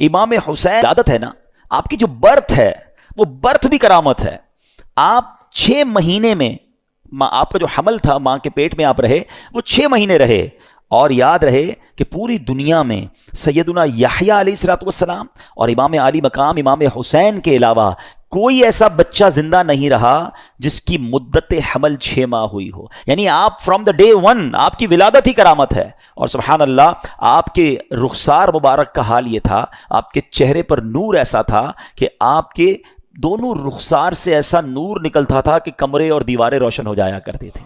امام حسین عادت ہے نا، آپ کی جو برتھ ہے وہ برتھ بھی کرامت ہے. آپ 6 مہینے میں آپ کا جو حمل تھا ماں کے پیٹ میں آپ رہے وہ 6 مہینے رہے. اور یاد رہے کہ پوری دنیا میں سیدنا یحییٰ علیہ الصلوۃ والسلام اور امام علی مقام امام حسین کے علاوہ کوئی ایسا بچہ زندہ نہیں رہا جس کی مدت حمل 6 ماہ ہوئی ہو. یعنی آپ فرام دا ڈے 1 آپ کی ولادت ہی کرامت ہے. اور سبحان اللہ آپ کے رخسار مبارک کا حال یہ تھا، آپ کے چہرے پر نور ایسا تھا کہ آپ کے دونوں رخسار سے ایسا نور نکلتا تھا کہ کمرے اور دیواریں روشن ہو جایا کرتی تھیں.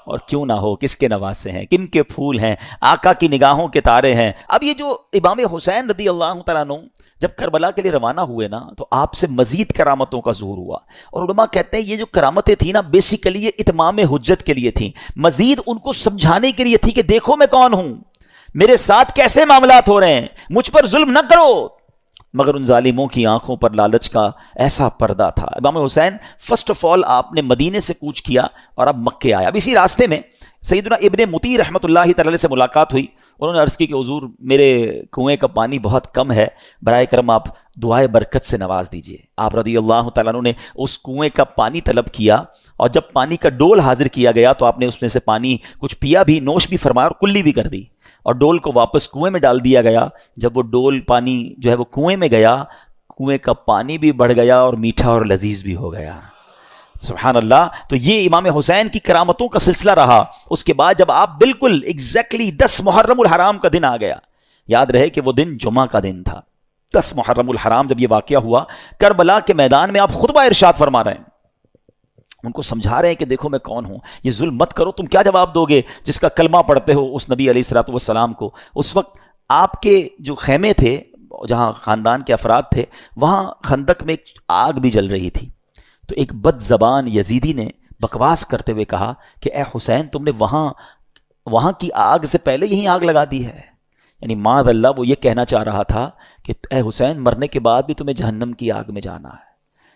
اور کیوں نہ ہو، کس کے نواسے ہیں، کن کے پھول ہیں، آقا کی نگاہوں کے تارے ہیں. اب یہ جو امام حسین رضی اللہ تعالیٰ عنہ جب کربلا کے لیے روانہ ہوئے نا تو آپ سے مزید کرامتوں کا ظہور ہوا. اور علماء کہتے ہیں یہ جو کرامتیں تھیں نا بیسیکلی یہ اتمام حجت کے لیے تھیں، مزید ان کو سمجھانے کے لیے تھی کہ دیکھو میں کون ہوں، میرے ساتھ کیسے معاملات ہو رہے ہیں، مجھ پر ظلم نہ کرو. مگر ان ظالموں کی آنکھوں پر لالچ کا ایسا پردہ تھا. امام حسین فرسٹ آف آل آپ نے مدینے سے کوچ کیا اور اب مکے آیا. اب اسی راستے میں سیدنا ابن مطیع رحمۃ اللہ تعالی سے ملاقات ہوئی. انہوں نے عرض کی کہ حضور میرے کنویں کا پانی بہت کم ہے، برائے کرم آپ دعائے برکت سے نواز دیجئے. آپ رضی اللہ تعالیٰ عنہ نے اس کنویں کا پانی طلب کیا اور جب پانی کا ڈول حاضر کیا گیا تو آپ نے اس میں سے پانی کچھ پیا بھی، نوش بھی فرمایا اور کلی بھی کر دی. اور ڈول کو واپس کنویں میں ڈال دیا گیا. جب وہ ڈول پانی جو ہے وہ کنویں میں گیا، کنویں کا پانی بھی بڑھ گیا اور میٹھا اور لذیذ بھی ہو گیا. سبحان اللہ. تو یہ امام حسین کی کرامتوں کا سلسلہ رہا. اس کے بعد جب آپ بالکل ایگزیکٹلی 10 محرم الحرام کا دن آ گیا، یاد رہے کہ وہ دن جمعہ کا دن تھا. 10 محرم الحرام جب یہ واقعہ ہوا، کربلا کے میدان میں آپ خطبہ ارشاد فرما رہے ہیں، ان کو سمجھا رہے ہیں کہ دیکھو میں کون ہوں، یہ ظلم مت کرو. تم کیا جواب دو گے جس کا کلمہ پڑھتے ہو اس نبی علیہ الصلوۃ والسلام کو؟ اس وقت آپ کے جو خیمے تھے جہاں خاندان کے افراد تھے وہاں خندق میں ایک آگ بھی جل رہی تھی. تو ایک بد زبان یزیدی نے بکواس کرتے ہوئے کہا کہ اے حسین تم نے وہاں کی آگ سے پہلے یہی آگ لگا دی ہے. یعنی معاذ اللہ وہ یہ کہنا چاہ رہا تھا کہ اے حسین مرنے کے بعد بھی تمہیں جہنم کی آگ میں جانا ہے.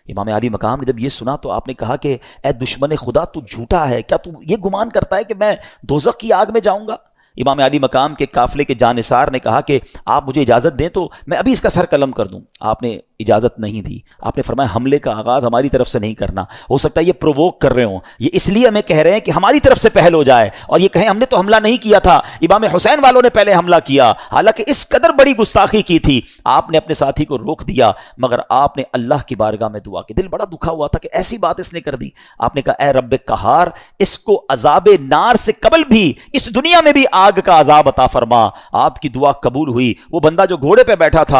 امام علی مقام نے جب یہ سنا تو آپ نے کہا کہ اے دشمن خدا تو جھوٹا ہے، کیا تو یہ گمان کرتا ہے کہ میں دوزخ کی آگ میں جاؤں گا؟ امام علی مقام کے قافلے کے جانثار نے کہا کہ آپ مجھے اجازت دیں تو میں ابھی اس کا سر قلم کر دوں. آپ نے اجازت نہیں دی. آپ نے فرمایا حملے کا آغاز ہماری طرف سے نہیں کرنا، ہو سکتا ہے یہ پرووک کر رہے ہوں، یہ اس لیے ہمیں کہہ رہے ہیں کہ ہماری طرف سے پہل ہو جائے اور یہ کہیں ہم نے تو حملہ نہیں کیا تھا، امام حسین والوں نے پہلے حملہ کیا. حالانکہ اس قدر بڑی گستاخی کی تھی. آپ نے اپنے ساتھی کو روک دیا مگر آپ نے اللہ کی بارگاہ میں دعا کی. دل بڑا دکھا ہوا تھا کہ ایسی بات اس نے کر دی. آپ نے کہا اے رب قہار اس کو عذاب نار سے قبل بھی اس دنیا میں بھی آگ کا عذاب عطا فرما. آپ کی دعا قبول ہوئی. وہ بندہ جو گھوڑے پہ بیٹھا تھا